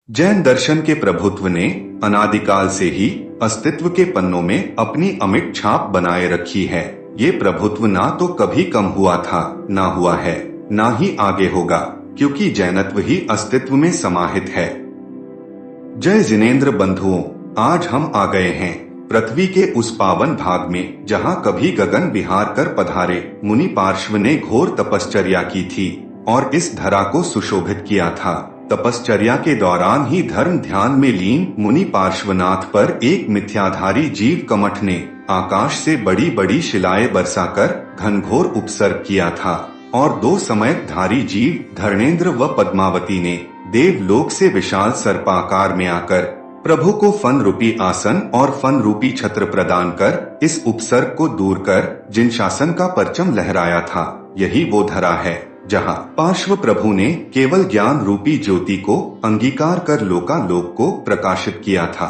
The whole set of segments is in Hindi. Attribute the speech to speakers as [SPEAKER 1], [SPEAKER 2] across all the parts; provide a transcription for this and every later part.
[SPEAKER 1] जैन दर्शन के प्रभुत्व ने अनादिकाल से ही अस्तित्व के पन्नों में अपनी अमिट छाप बनाए रखी है। ये प्रभुत्व ना तो कभी कम हुआ था, ना हुआ है, ना ही आगे होगा, क्योंकि जैनत्व ही अस्तित्व में समाहित है। जय जिनेंद्र बंधुओं, आज हम आ गए हैं पृथ्वी के उस पावन भाग में जहाँ कभी गगन विहार कर पधारे मुनि पार्श्व ने घोर तपश्चर्या की थी और इस धरा को सुशोभित किया था। तपश्चर्या के दौरान ही धर्म ध्यान में लीन मुनि पार्श्वनाथ पर एक मिथ्याधारी जीव कमठ ने आकाश से बड़ी बड़ी शिलाएं बरसाकर घनघोर उपसर्ग किया था और दो समयधारी जीव धर्मेंद्र व पद्मावती ने देवलोक से विशाल सर्पाकार में आकर प्रभु को फन रूपी आसन और फन रूपी छत्र प्रदान कर इस उपसर्ग को दूर कर जिन शासन का परचम लहराया था, यही वो धरा है जहाँ पार्श्व प्रभु ने केवल ज्ञान रूपी ज्योति को अंगीकार कर लोकालोक को प्रकाशित किया था।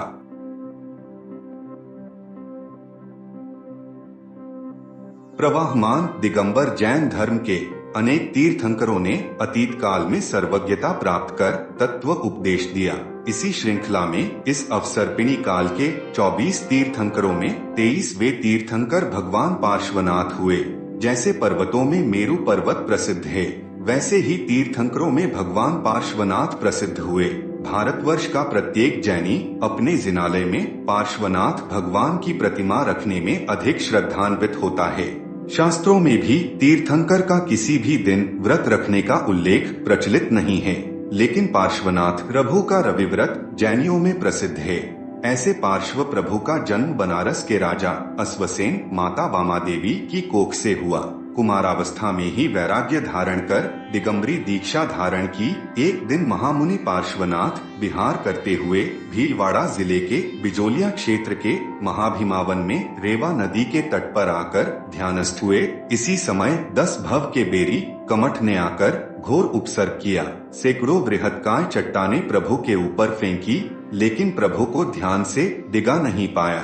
[SPEAKER 1] प्रवाहमान दिगंबर जैन धर्म के अनेक तीर्थंकरों ने अतीत काल में सर्वज्ञता प्राप्त कर तत्व उपदेश दिया। इसी श्रृंखला में इस अवसर्पिणी काल के 24 तीर्थंकरों में 23वें तीर्थंकर भगवान पार्श्वनाथ हुए। जैसे पर्वतों में मेरु पर्वत प्रसिद्ध है, वैसे ही तीर्थंकरों में भगवान पार्श्वनाथ प्रसिद्ध हुए। भारतवर्ष का प्रत्येक जैनी अपने जिनालय में पार्श्वनाथ भगवान की प्रतिमा रखने में अधिक श्रद्धान्वित होता है। शास्त्रों में भी तीर्थंकर का किसी भी दिन व्रत रखने का उल्लेख प्रचलित नहीं है, लेकिन पार्श्वनाथ प्रभु का रविव्रत जैनियों में प्रसिद्ध है। ऐसे पार्श्व प्रभु का जन्म बनारस के राजा अश्वसेन माता वामा देवी की कोख से हुआ। कुमारावस्था में ही वैराग्य धारण कर दिगंबरी दीक्षा धारण की। एक दिन महामुनि पार्श्वनाथ विहार करते हुए भीलवाड़ा जिले के बिजोलिया क्षेत्र के महाभिमावन में रेवा नदी के तट पर आकर ध्यानस्थ हुए। इसी समय 10 भव के बेरी कमठ ने आकर घोर उपसर्ग किया। सैकड़ों बृहत्काय चट्टाने प्रभु के ऊपर फेंकी, लेकिन प्रभु को ध्यान से डिगा नहीं पाया।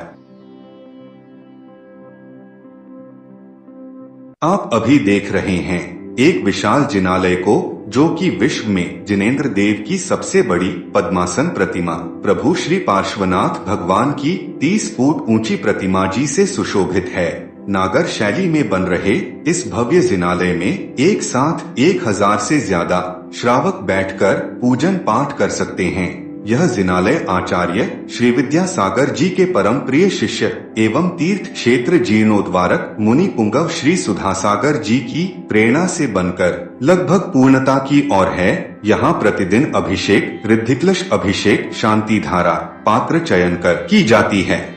[SPEAKER 1] आप अभी देख रहे हैं एक विशाल जिनालय को, जो कि विश्व में जिनेंद्र देव की सबसे बड़ी पद्मासन प्रतिमा प्रभु श्री पार्श्वनाथ भगवान की 30 फुट ऊंची प्रतिमा जी से सुशोभित है। नागर शैली में बन रहे इस भव्य जिनालय में एक साथ 1000 से ज्यादा श्रावक बैठकर पूजन पाठ कर सकते हैं। यह जिनालय आचार्य श्री विद्यासागर जी के परम प्रिय शिष्य एवं तीर्थ क्षेत्र जीर्णोद्वारक मुनि पुंगव श्री सुधासागर जी की प्रेरणा से बनकर लगभग पूर्णता की ओर है। यहाँ प्रतिदिन अभिषेक, ऋद्धिक्लश अभिषेक, शांति धारा, पात्र चयन कर की जाती है।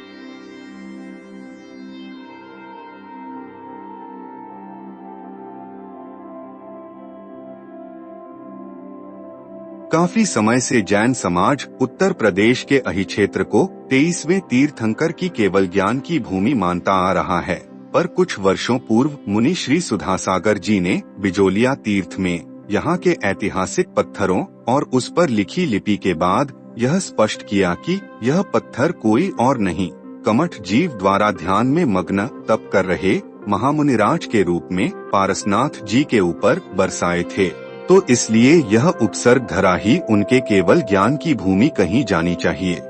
[SPEAKER 1] काफी समय से जैन समाज उत्तर प्रदेश के अहि क्षेत्र को 23वें तीर्थंकर की केवल ज्ञान की भूमि मानता आ रहा है, पर कुछ वर्षों पूर्व मुनि श्री सुधासागर जी ने बिजोलिया तीर्थ में यहाँ के ऐतिहासिक पत्थरों और उस पर लिखी लिपि के बाद यह स्पष्ट किया कि यह पत्थर कोई और नहीं, कमठ जीव द्वारा ध्यान में मग्न तप कर रहे महामुनिराज के रूप में पारसनाथ जी के ऊपर बरसाए थे। तो इसलिए यह उपसर्ग धरा ही उनके केवल ज्ञान की भूमि कहीं जानी चाहिए।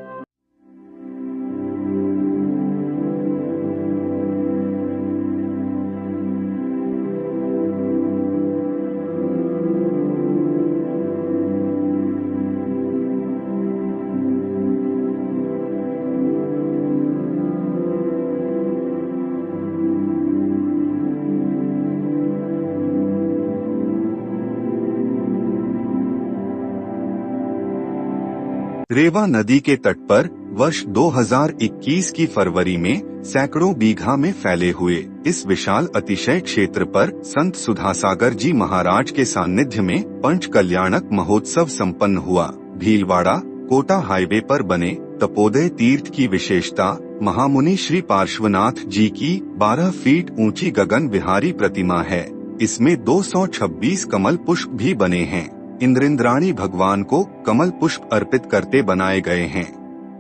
[SPEAKER 1] रेवा नदी के तट पर वर्ष 2021 की फरवरी में सैकड़ों बीघा में फैले हुए इस विशाल अतिशय क्षेत्र पर संत सुधासागर जी महाराज के सानिध्य में पंच कल्याणक महोत्सव संपन्न हुआ। भीलवाड़ा कोटा हाईवे पर बने तपोदय तीर्थ की विशेषता महामुनि श्री पार्श्वनाथ जी की 12 फीट ऊंची गगन विहारी प्रतिमा है। इसमें 226 कमल पुष्प भी बने हैं। इंद्रिंद्राणी भगवान को कमल पुष्प अर्पित करते बनाए गए हैं।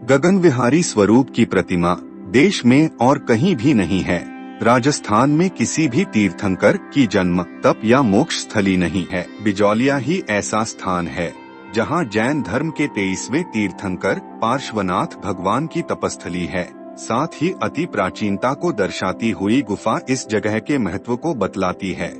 [SPEAKER 1] गगन विहारी स्वरूप की प्रतिमा देश में और कहीं भी नहीं है। राजस्थान में किसी भी तीर्थंकर की जन्म, तप या मोक्ष स्थली नहीं है। बिजौलिया ही ऐसा स्थान है जहां जैन धर्म के 23वें तीर्थंकर पार्श्वनाथ भगवान की तपस्थली है। साथ ही अति प्राचीनता को दर्शाती हुई गुफा इस जगह के महत्व को बतलाती है।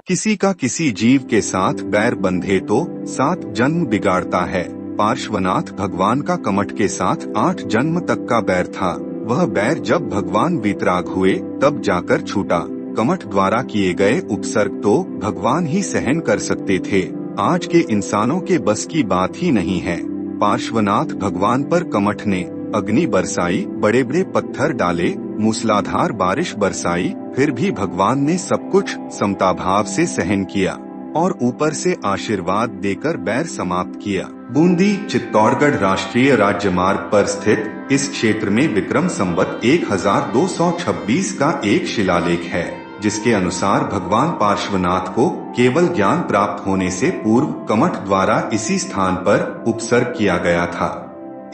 [SPEAKER 1] किसी का किसी जीव के साथ बैर बंधे तो 7 जन्म बिगाड़ता है। पार्श्वनाथ भगवान का कमठ के साथ 8 जन्म तक का बैर था। वह बैर जब भगवान वीतराग हुए तब जाकर छूटा। कमठ द्वारा किए गए उपसर्ग तो भगवान ही सहन कर सकते थे, आज के इंसानों के बस की बात ही नहीं है। पार्श्वनाथ भगवान पर कमठ ने अग्नि बरसाई, बड़े बड़े पत्थर डाले, मूसलाधार बारिश बरसाई, फिर भी भगवान ने सब कुछ समता भाव से सहन किया और ऊपर से आशीर्वाद देकर बैर समाप्त किया। बूंदी चित्तौड़गढ़ राष्ट्रीय राजमार्ग पर स्थित इस क्षेत्र में विक्रम संवत 1226 का एक शिलालेख है, जिसके अनुसार भगवान पार्श्वनाथ को केवल ज्ञान प्राप्त होने से पूर्व कमठ द्वारा इसी स्थान पर उपसर्ग किया गया था।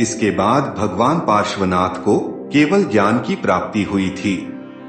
[SPEAKER 1] इसके बाद भगवान पार्श्वनाथ को केवल ज्ञान की प्राप्ति हुई थी।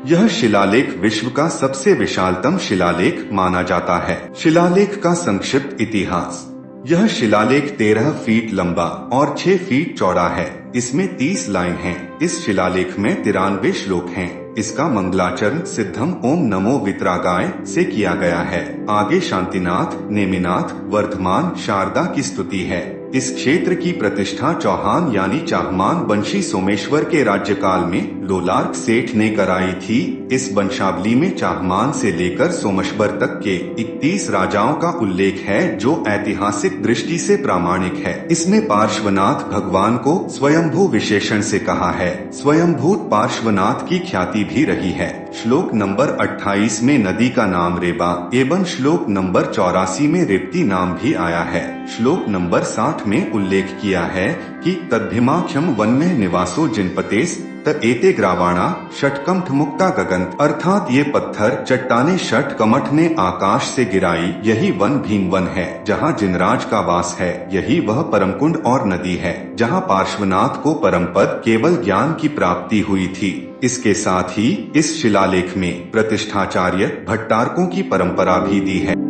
[SPEAKER 1] यह शिलालेख विश्व का सबसे विशालतम शिलालेख माना जाता है। शिलालेख का संक्षिप्त इतिहास। यह शिलालेख 13 फीट लंबा और 6 फीट चौड़ा है। इसमें 30 लाइन हैं। इस शिलालेख में 93 श्लोक हैं। इसका मंगलाचरण सिद्धम ओम नमो वितरागाय से किया गया है। आगे शांतिनाथ, नेमिनाथ, वर्धमान, शारदा की स्तुति है। इस क्षेत्र की प्रतिष्ठा चौहान यानी चाहमान वंशी सोमेश्वर के राज्यकाल में लोलार्क सेठ ने कराई थी। इस वंशावली में चाहमान से लेकर सोमेश्वर तक के 31 राजाओं का उल्लेख है, जो ऐतिहासिक दृष्टि से प्रामाणिक है। इसमें पार्श्वनाथ भगवान को स्वयंभू विशेषण से कहा है। स्वयंभूत पार्श्वनाथ की ख्याति भी रही है। श्लोक नंबर 28 में नदी का नाम रेबा एवं श्लोक नंबर 84 में रेप्ती नाम भी आया है। श्लोक नंबर 60 में उल्लेख किया है कि तद्भिमाख्यम वन में निवासो जिनपतेस त एते ग्रावाणा षटकमठ मुक्ता गगन, अर्थात ये पत्थर चट्टाने षट कमठ ने आकाश से गिराई, यही वन भीमवन है जहाँ जिनराज का वास है। यही वह परमकुंड और नदी है जहाँ पार्श्वनाथ को परमपद केवल ज्ञान की प्राप्ति हुई थी। इसके साथ ही इस शिलालेख में प्रतिष्ठाचार्य भट्टारकों की परंपरा भी दी है।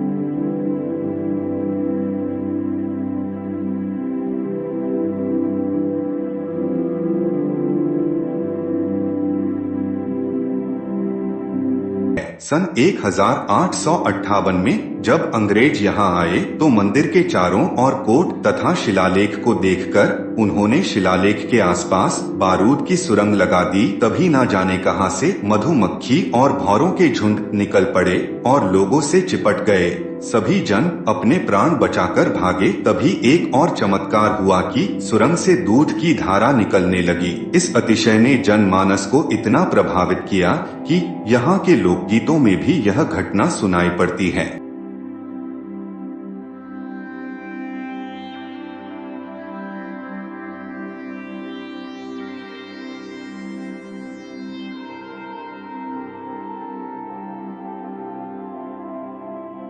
[SPEAKER 1] सन 1858 में जब अंग्रेज यहाँ आए तो मंदिर के चारों ओर कोट तथा शिलालेख को देखकर उन्होंने शिलालेख के आसपास बारूद की सुरंग लगा दी। तभी न जाने कहां से मधुमक्खी और भौरों के झुंड निकल पड़े और लोगों से चिपट गए। सभी जन अपने प्राण बचाकर भागे। तभी एक और चमत्कार हुआ कि सुरंग से दूध की धारा निकलने लगी। इस अतिशय ने जनमानस को इतना प्रभावित किया कि यहाँ के लोकगीतों में भी यह घटना सुनाई पड़ती है।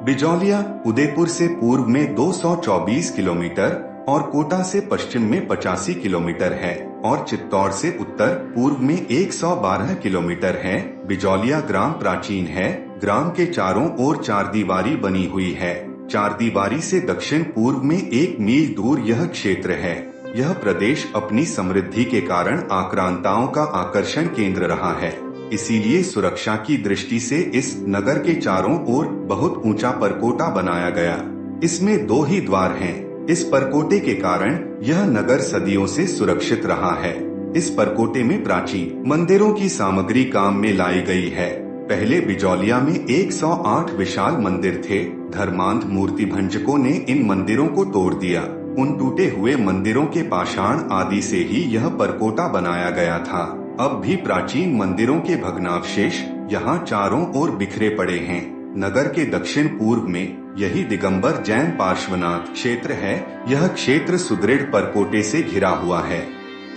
[SPEAKER 1] बिजौलिया उदयपुर से पूर्व में 224 किलोमीटर और कोटा से पश्चिम में 85 किलोमीटर है और चित्तौड़ से उत्तर पूर्व में 112 किलोमीटर है। बिजौलिया ग्राम प्राचीन है। ग्राम के चारों ओर चारदीवारी बनी हुई है। चारदीवारी से दक्षिण पूर्व में 1 मील दूर यह क्षेत्र है। यह प्रदेश अपनी समृद्धि के कारण आक्रांताओं का आकर्षण केंद्र रहा है। इसीलिए सुरक्षा की दृष्टि से इस नगर के चारों ओर बहुत ऊंचा परकोटा बनाया गया। इसमें 2 ही द्वार हैं। इस परकोटे के कारण यह नगर सदियों से सुरक्षित रहा है। इस परकोटे में प्राचीन मंदिरों की सामग्री काम में लाई गई है। पहले बिजौलिया में 108 विशाल मंदिर थे। धर्मांध मूर्ति भंजकों ने इन मंदिरों को तोड़ दिया। उन टूटे हुए मंदिरों के पाषाण आदि से ही यह परकोटा बनाया गया था। अब भी प्राचीन मंदिरों के भग्नावशेष यहाँ चारों ओर बिखरे पड़े हैं। नगर के दक्षिण पूर्व में यही दिगंबर जैन पार्श्वनाथ क्षेत्र है। यह क्षेत्र सुदृढ़ परकोटे से घिरा हुआ है।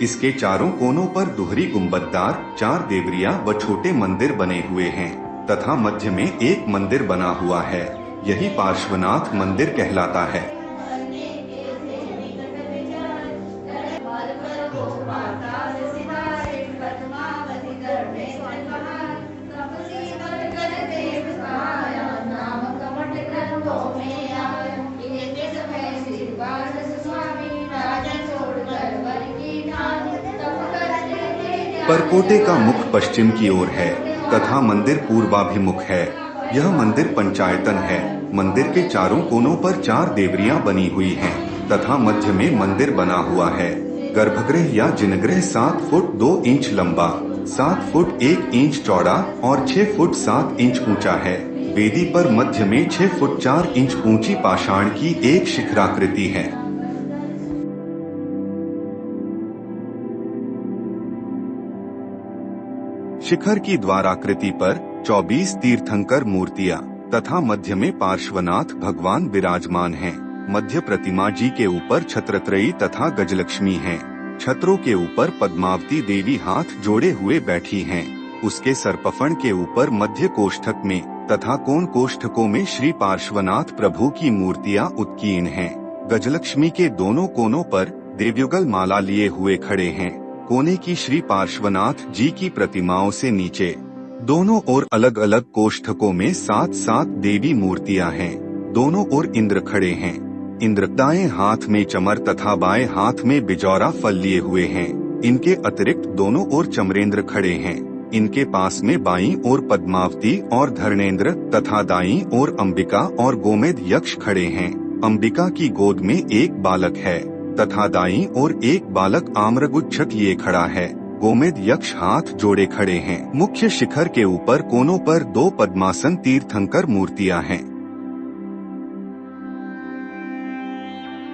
[SPEAKER 1] इसके चारों कोनों पर दोहरी गुंबददार 4 देवरिया व छोटे मंदिर बने हुए हैं तथा मध्य में एक मंदिर बना हुआ है। यही पार्श्वनाथ मंदिर कहलाता है। परकोटे का मुख पश्चिम की ओर है तथा मंदिर पूर्वाभिमुख है। यह मंदिर पंचायतन है। मंदिर के चारों कोनों पर 4 देवरियां बनी हुई हैं तथा मध्य में मंदिर बना हुआ है। गर्भगृह या जिनगृह 7 फुट 2 इंच लंबा, 7 फुट 1 इंच चौड़ा और 6 फुट 7 इंच ऊंचा है। वेदी पर मध्य में 6 फुट 4 इंच ऊंची पाषाण की एक शिखराकृति है। शिखर की द्वाराकृति पर 24 तीर्थंकर मूर्तियां तथा मध्य में पार्श्वनाथ भगवान विराजमान हैं। मध्य प्रतिमा जी के ऊपर छत्रत्रयी तथा गजलक्ष्मी हैं। छत्रों के ऊपर पद्मावती देवी हाथ जोड़े हुए बैठी हैं। उसके सर्पफण के ऊपर मध्य कोष्ठक में तथा कोण कोष्ठकों में श्री पार्श्वनाथ प्रभु की मूर्तियां उत्कीर्ण हैं। गजलक्ष्मी के दोनों कोनों पर देवयुगल माला लिए हुए खड़े हैं। कोने की श्री पार्श्वनाथ जी की प्रतिमाओं से नीचे दोनों ओर अलग अलग कोष्ठकों में 7-7 देवी मूर्तियां हैं। दोनों ओर इंद्र खड़े हैं। इंद्र दाएं हाथ में चमर तथा बाएं हाथ में बिजौरा फल लिए हुए हैं। इनके अतिरिक्त दोनों ओर चमरेंद्र खड़े हैं। इनके पास में बाईं ओर पद्मावती और धर्णेंद्र तथा दाईं ओर अंबिका और गोमेद यक्ष खड़े हैं। अंबिका की गोद में एक बालक है तथा दाईं ओर एक बालक आम्रगुच्छक लिए खड़ा है। गोमेद यक्ष हाथ जोड़े खड़े हैं। मुख्य शिखर के ऊपर कोनों पर 2 पद्मासन तीर्थंकर मूर्तियां हैं।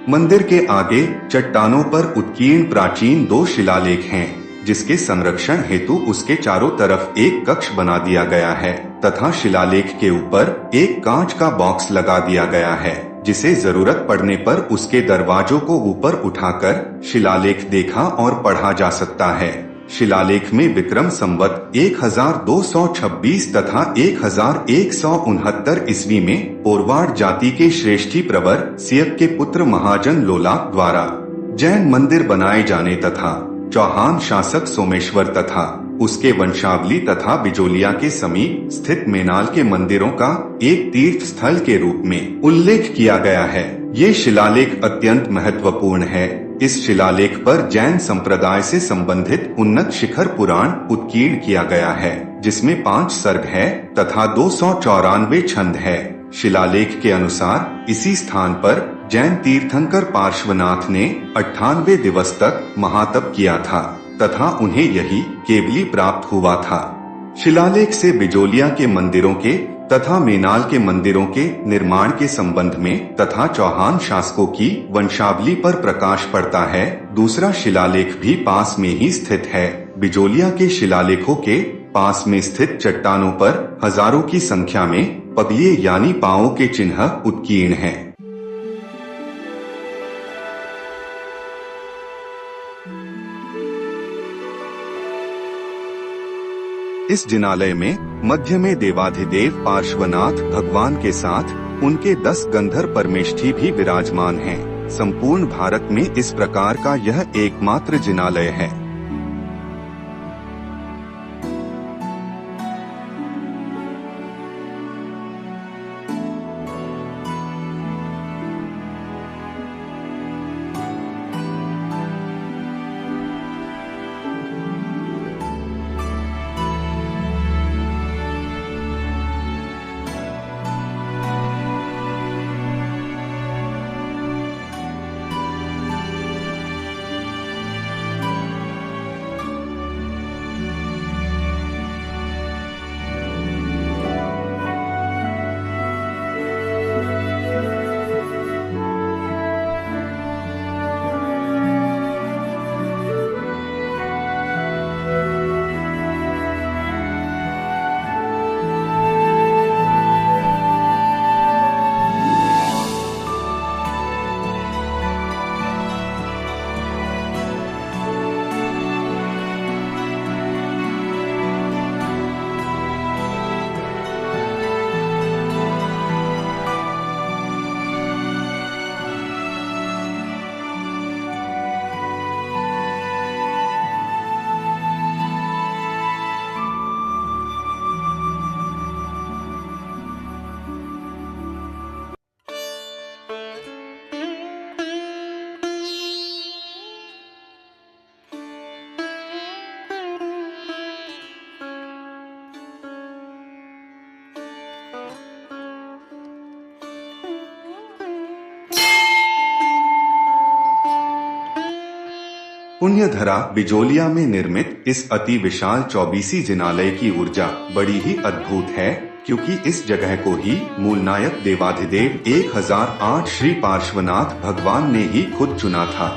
[SPEAKER 1] मंदिर के आगे चट्टानों पर उत्कीर्ण प्राचीन 2 शिलालेख हैं, जिसके संरक्षण हेतु उसके चारों तरफ एक कक्ष बना दिया गया है तथा शिलालेख के ऊपर एक कांच का बॉक्स लगा दिया गया है, जिसे जरूरत पड़ने पर उसके दरवाजों को ऊपर उठाकर शिलालेख देखा और पढ़ा जा सकता है। शिलालेख में विक्रम संवत 1226 तथा 1169 ईस्वी में पोरवाड़ जाति के श्रेष्ठी प्रवर सियक के पुत्र महाजन लोलाक द्वारा जैन मंदिर बनाए जाने तथा चौहान शासक सोमेश्वर तथा उसके वंशावली तथा बिजोलिया के समीप स्थित मेनाल के मंदिरों का एक तीर्थ स्थल के रूप में उल्लेख किया गया है। ये शिलालेख अत्यंत महत्वपूर्ण है। इस शिलालेख पर जैन संप्रदाय से संबंधित उन्नत शिखर पुराण उत्कीर्ण किया गया है, जिसमें 5 सर्ग है तथा 294 छंद है। शिलालेख के अनुसार इसी स्थान पर जैन तीर्थंकर पार्श्वनाथ ने 98 दिवस तक महातप किया था तथा उन्हें यही केवली प्राप्त हुआ था। शिलालेख से बिजोलिया के मंदिरों के तथा मेनाल के मंदिरों के निर्माण के संबंध में तथा चौहान शासकों की वंशावली पर प्रकाश पड़ता है। दूसरा शिलालेख भी पास में ही स्थित है। बिजोलिया के शिलालेखों के पास में स्थित चट्टानों पर हजारों की संख्या में पगलिए यानी पांवों के चिन्ह उत्कीर्ण हैं। इस जिनालय में मध्य में देवाधिदेव पार्श्वनाथ भगवान के साथ उनके 10 गंधर्व परमेष्ठी भी विराजमान हैं। संपूर्ण भारत में इस प्रकार का यह एकमात्र जिनालय है। पुण्यधरा बिजोलिया में निर्मित इस अति विशाल 24 जिनालय की ऊर्जा बड़ी ही अद्भुत है, क्योंकि इस जगह को ही मूलनायक देवाधिदेव 1008 श्री पार्श्वनाथ भगवान ने ही खुद चुना था।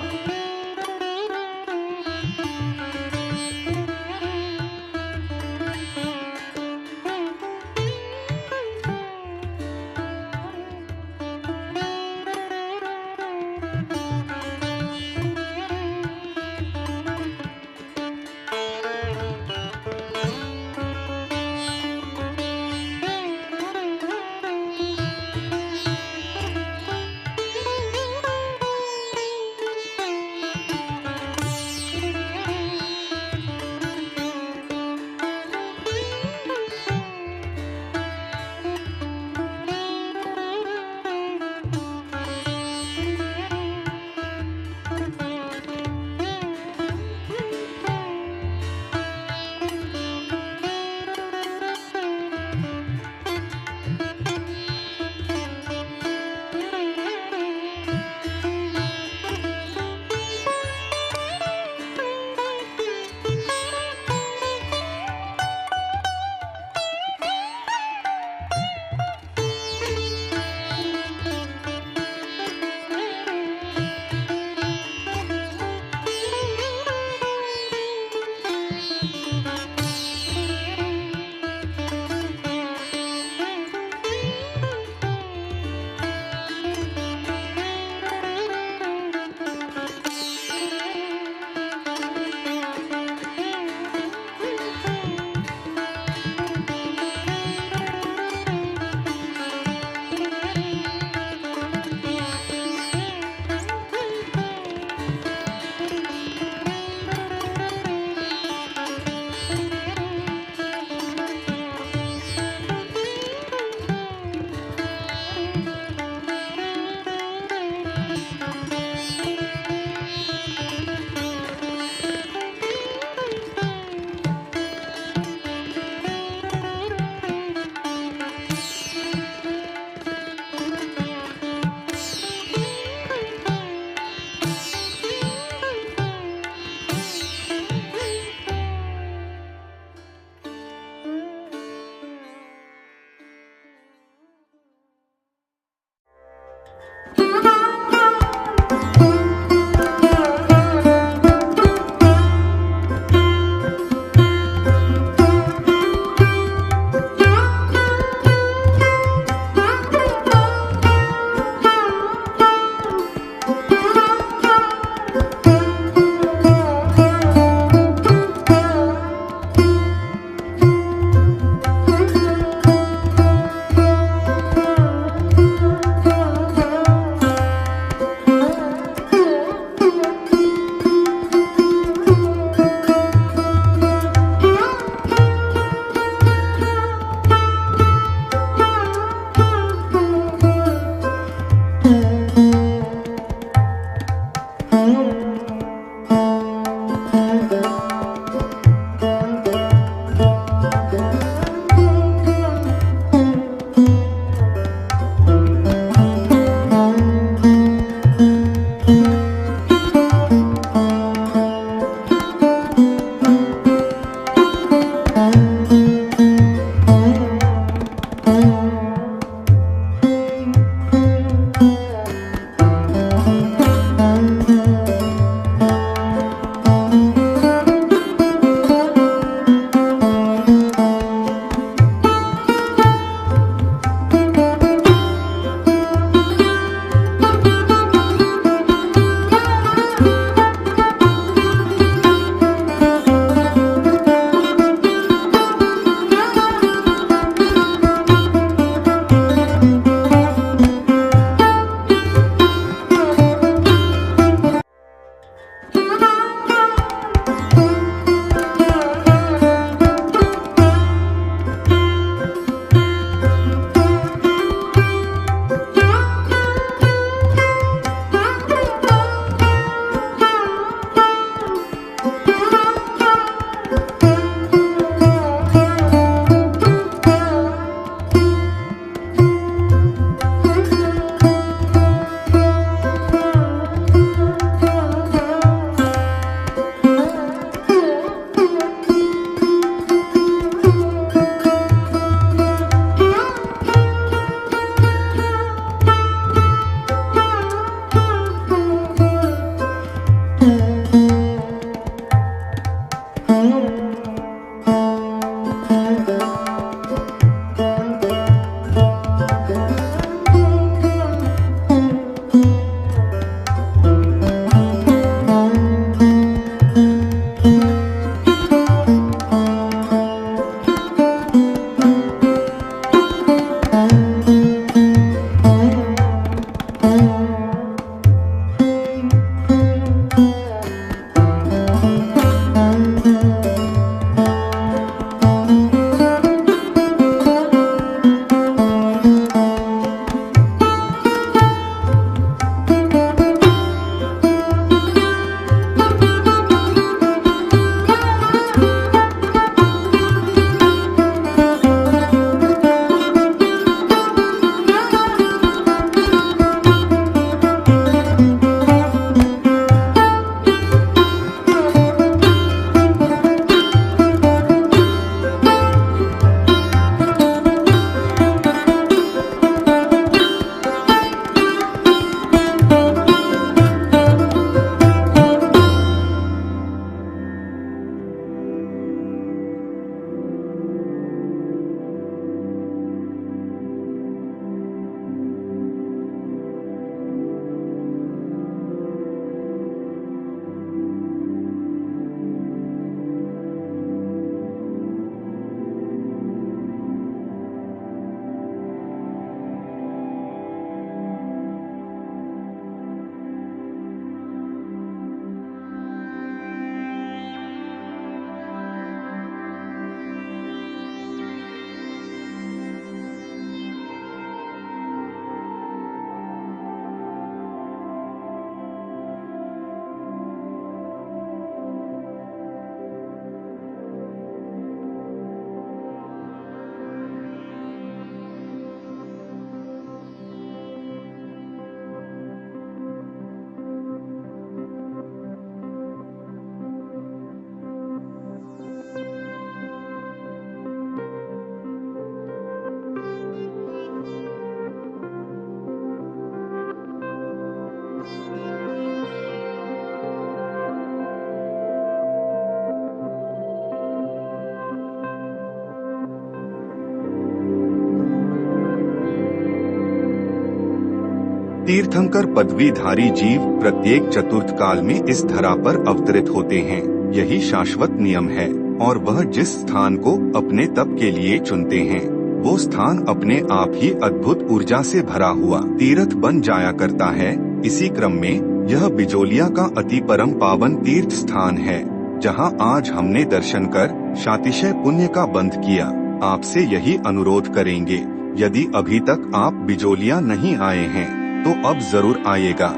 [SPEAKER 1] तीर्थंकर पदवीधारी जीव प्रत्येक चतुर्थ काल में इस धरा पर अवतरित होते हैं। यही शाश्वत नियम है और वह जिस स्थान को अपने तप के लिए चुनते हैं वो स्थान अपने आप ही अद्भुत ऊर्जा से भरा हुआ तीर्थ बन जाया करता है। इसी क्रम में यह बिजोलिया का अति परम पावन तीर्थ स्थान है, जहां आज हमने दर्शन कर शातिशय पुण्य का बंध किया। आपसे यही अनुरोध करेंगे, यदि अभी तक आप बिजोलिया नहीं आए हैं तो अब जरूर आइएगा।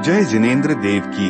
[SPEAKER 1] जय जिनेंद्र देव की।